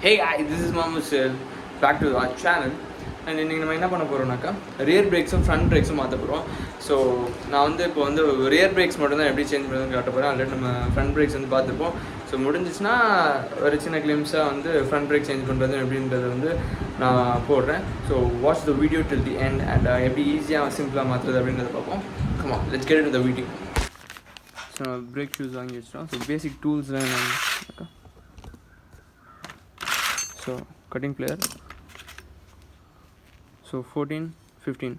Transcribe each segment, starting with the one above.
Hey guys, this is Mohammed Sel. Back to our channel. And இன்னைக்கு நம்ம என்ன பண்ண போகிறோம்னாக்கா ரியர் பிரேக்ஸும் ஃப்ரண்ட் பிரேக்ஸும் மாற்ற போகிறோம். ஸோ நான் வந்து இப்போ வந்து ரியர் பிரேக்ஸ் மட்டும் தான் எப்படி சேஞ்ச் பண்ணுறதுன்னு காட்ட போகிறேன். ஆல்ரெடி நம்ம ஃப்ரண்ட் பிரேக்ஸ் வந்து பார்த்துருப்போம். ஸோ முடிஞ்சிச்சுன்னா ஒரு சின்ன கிளிம்ஸாக வந்து ஃப்ரண்ட் பிரேக் சேஞ்ச் பண்ணுறது எப்படின்றது வந்து நான் போடுறேன். So watch the video till the end and எப்படி ஈஸியாக சிம்பிளாக மாற்றுறது அப்படின்றத பார்ப்போம். Come on, let's get into the video. So நம்ம பிரேக் ஷூஸ் வாங்கி வச்சிட்டோம். ஸோ பேசிக் டூல்ஸ்லாம் என்னக்கா, so cutting plier, so 14 15,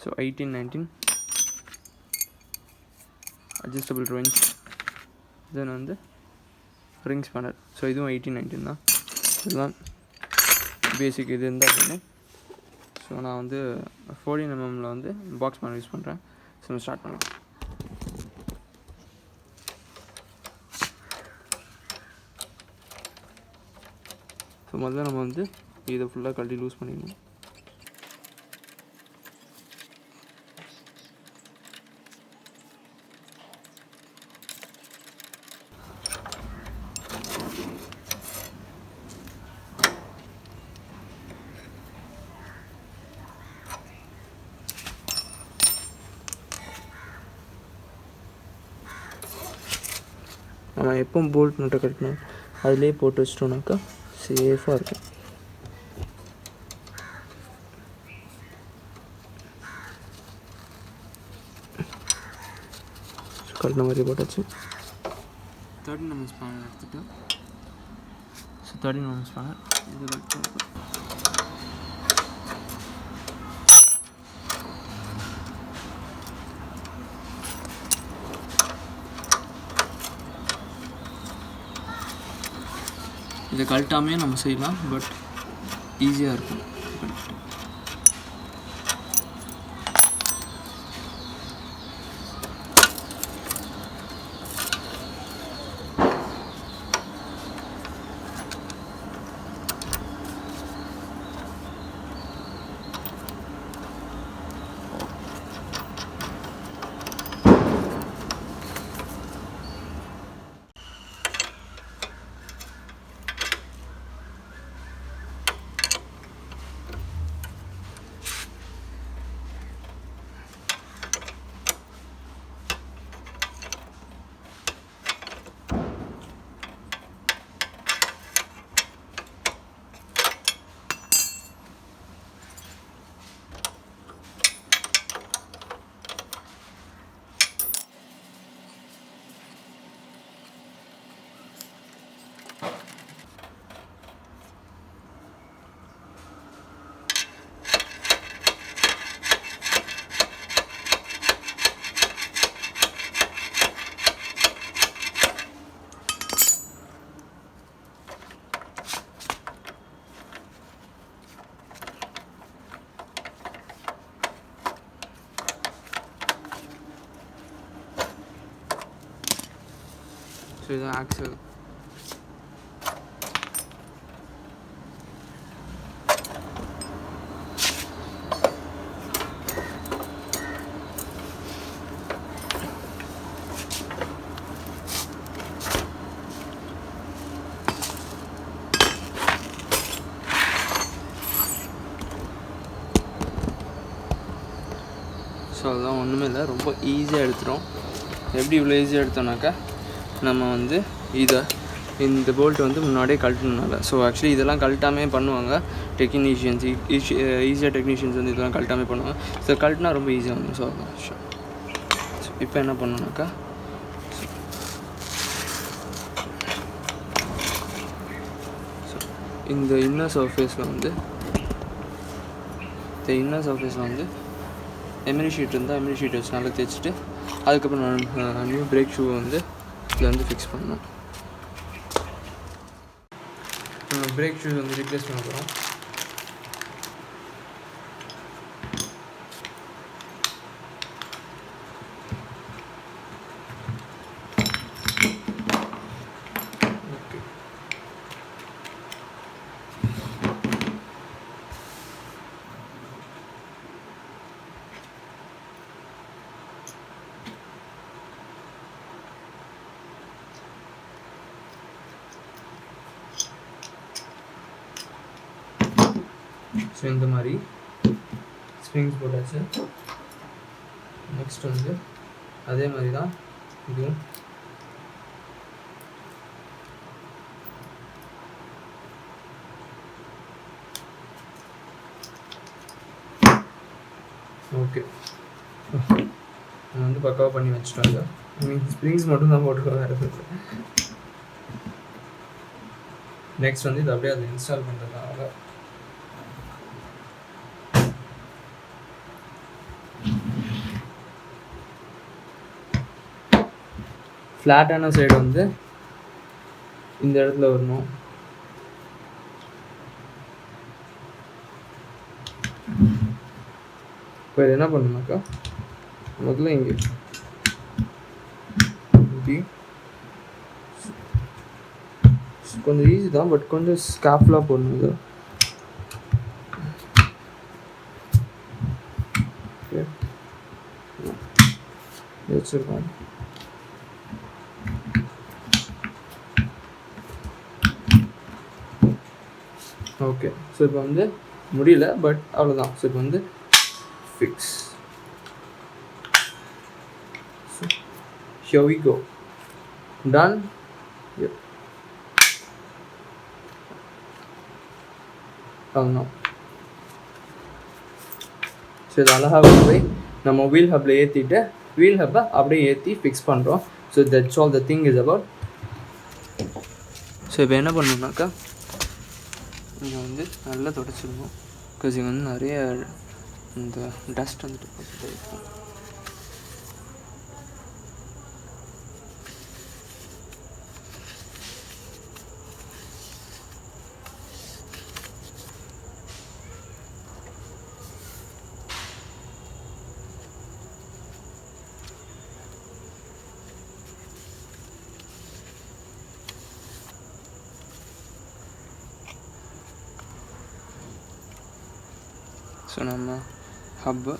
so 18 19, adjustable wrench, then on the ring spanner. So இதுவும் 18 19 தான். இதெல்லாம் பேசிக் இது இருந்தால் பண்ணேன். ஸோ நான் வந்து 14 mmல வந்து பாக்ஸ் ஸ்பேனர் யூஸ் பண்ணுறேன். ஸோ நம்ம ஸ்டார்ட் பண்ணலாம். ஸோ முதல்ல நம்ம வந்து இதை ஃபுல்லாக கழட்டி லூஸ் பண்ணிடணும். நம்ம எப்போ போல்ட் நட்டை கட்டணும் அதிலே போட்டு வச்சிட்டோம்னாக்கா சேஃபாக இருக்கும். கட்டின மாதிரி போட்டாச்சு. 13 mm ஸ்பேனர் எடுத்துட்டு, ஸோ 13 mm ஸ்பேனர் இது இதை கழட்டாமே நம்ம செய்யலாம், பட் ஈஸியாக இருக்கும். ஸோ இதுதான் ஆக்சல். ஸோ அதுதான் ஒன்றுமே இல்லை, ரொம்ப ஈஸியாக எடுத்துகிறோம். எப்படி இவ்வளோ ஈஸியாக எடுத்தோம்னாக்கா நம்ம வந்து இந்த போல்ட் வந்து முன்னாடியே கழட்டணுனால. ஸோ ஆக்சுவலி இதெல்லாம் கழட்டாமே பண்ணுவாங்க டெக்னீஷியன்ஸ். ஈஸியாக டெக்னீஷியன்ஸ் வந்து இதெல்லாம் கழட்டாமே பண்ணுவாங்க. ஸோ கழட்டினா ரொம்ப ஈஸியாக இருக்கும். ஸோ இப்போ என்ன பண்ணணுனாக்கா, இந்த இன்னர் சர்ஃபேஸில் வந்து எமினி ஷீட் இருந்தால் எமினி ஷீட் வச்சு நல்லா தேய்ச்சிட்டு அதுக்கப்புறம் நான் நியூ பிரேக் ஷூ வந்து இதில் வந்து ஃபிக்ஸ் பண்ணணும். பிரேக் ஷூஸ் வந்து ரீப்ளேஸ் பண்ண போகிறோம். ஸோ இந்த மாதிரி ஸ்ப்ரிங்ஸ் போட்டாச்சு. நெக்ஸ்ட் வந்து அதே மாதிரி தான் இதுவும். ஓகே, நம்ம வந்து பக்காவாக பண்ணி வச்சுட்டாங்க. ஸ்ப்ரிங்ஸ் மட்டும் தான் போட்டுருக்கோம், வேறு எதுவும். நெக்ஸ்ட் வந்து இது அப்படியே அதை இன்ஸ்டால் பண்ணுறதுனால ஃப்ளாட்டான சைடு வந்து இந்த இடத்துல வரணும். இப்போ இது என்ன பண்ணணும்னாக்கா முதல்ல இங்கே இப்படி கொஞ்சம் ஈஸி தான், பட் கொஞ்சம் ஸ்காஃப்லாக போடணும். இது வச்சுருக்கோம். ஓகே, ஸோ இப்போ வந்து முடியல, பட் அவ்வளோதான். ஸோ இப்போ வந்து fix. Here we go. Done. Yep. அவ்வளோதான். ஸோ இது அழகாக போய் நம்ம வீல் ஹப்பில் ஏற்றிட்டு வீல் ஹப்பை அப்படியே ஏற்றி ஃபிக்ஸ் பண்ணுறோம். So that's all the thing is about. So இப்போ என்ன பண்ணணும்னாக்கா இங்கே வந்து நல்லா தொடச்சிடணும். பிகாஸ் இங்கே வந்து நிறைய இந்த டஸ்ட் வந்துட்டு போட்டுட்டு இருக்கும். ஸோ நம்ம ஹப்பு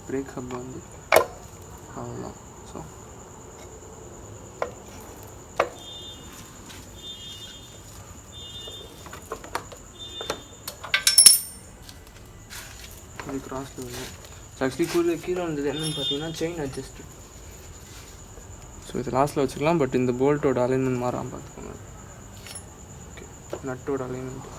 பிரேக் ஹப்பு வந்து அவ்வளோதான். ஸோ இது கிராஸில் வரும். ஸோ ஆக்சுவலி கீழே வந்தது என்னென்னு பார்த்தீங்கன்னா செயின் அட்ஜஸ்ட்டு. ஸோ இது லாஸ்ட்டில் வச்சுக்கலாம், பட் இந்த போல்ட்டோட அலைன்மெண்ட் மாறாமல் பார்த்துக்கோங்க. ஓகே, நட்டோட அலைன்மெண்ட்.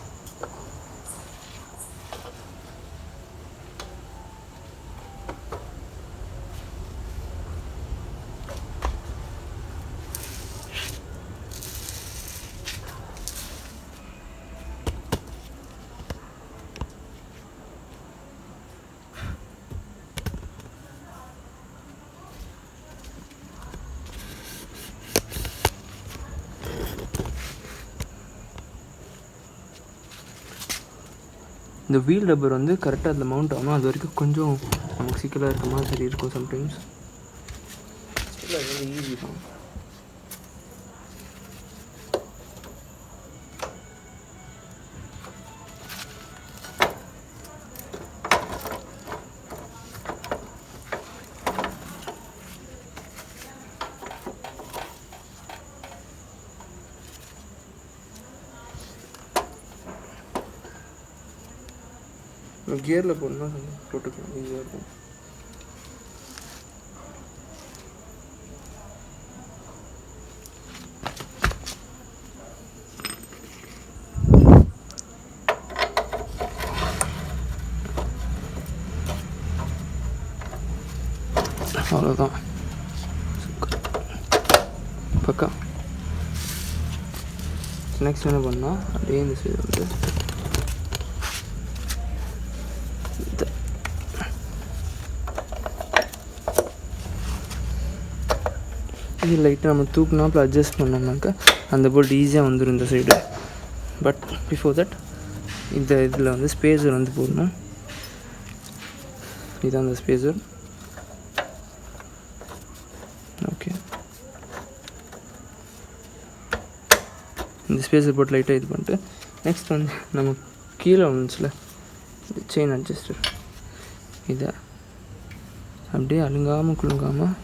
இந்த வீல் ரப்பர் வந்து கரெக்டாக அதில் மவுண்ட் ஆகணும். அது வரைக்கும் கொஞ்சம் நமக்கு சிக்கலாக இருக்க மாதிரி இருக்கும் சம்டைம்ஸ். இல்லை, அது வந்து ஈஸி தான். கியரில் போடணும்னா போட்டுக்கலாம், ஈஸியாக இருக்கும். அவ்வளோதான், பக்கா. நெக்ஸ்ட் என்ன பண்ணால் அப்படியே இந்த சைடு வந்து இது லைட்டாக நம்ம தூக்குனாப்பில் அட்ஜஸ்ட் பண்ணோம்னாக்கா அந்த போல்ட் ஈஸியாக வந்துடும் இந்த சைடு. பட் பிஃபோர் தட் இந்த இதில் வந்து ஸ்பேஸர் வந்து போடணும். இதுதான் அந்த ஸ்பேஸர். ஓகே, இந்த ஸ்பேஸர் போட்டு லைட்டாக இது பண்ணிட்டு நெக்ஸ்ட் வந்து நம்ம கீழே வந்துச்சுல இந்த செயின் அட்ஜஸ்டர், இதை அப்படியே அழுங்காமல் குலுங்காமல்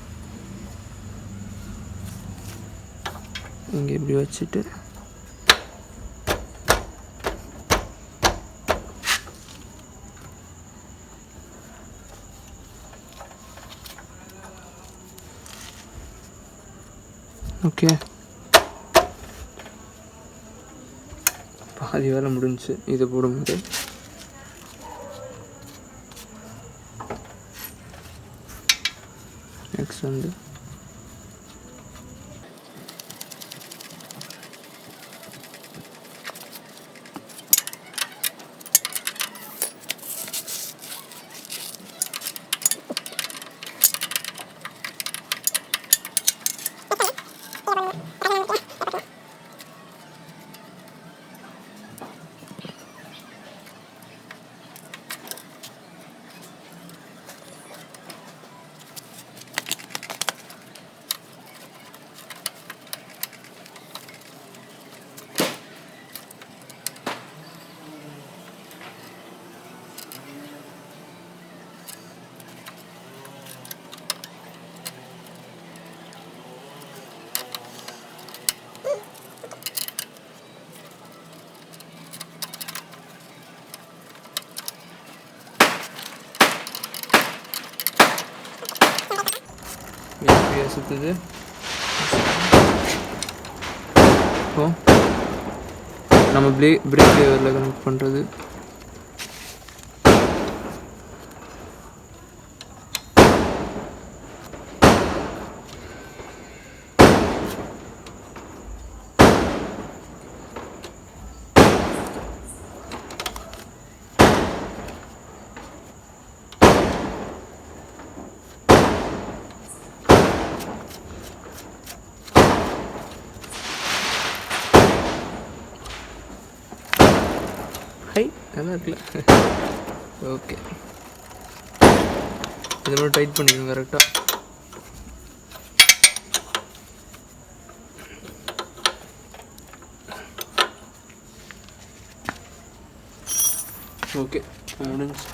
இங்கே இப்படி வச்சுட்டு ஓகே, பாதி வேலை முடிஞ்சிச்சு. இதை போடும்போது நெக்ஸ்ட் வந்து சுற்றுது. இப்போ நம்ம பிரேக் லிவரில் கனெக்ட் பண்ணுறது. நல்லா இருக்குல்ல? ஓகே, இது மாதிரி டைட் பண்ணிக்கோங்க கரெக்டாக. ஓகே, முடிஞ்சு.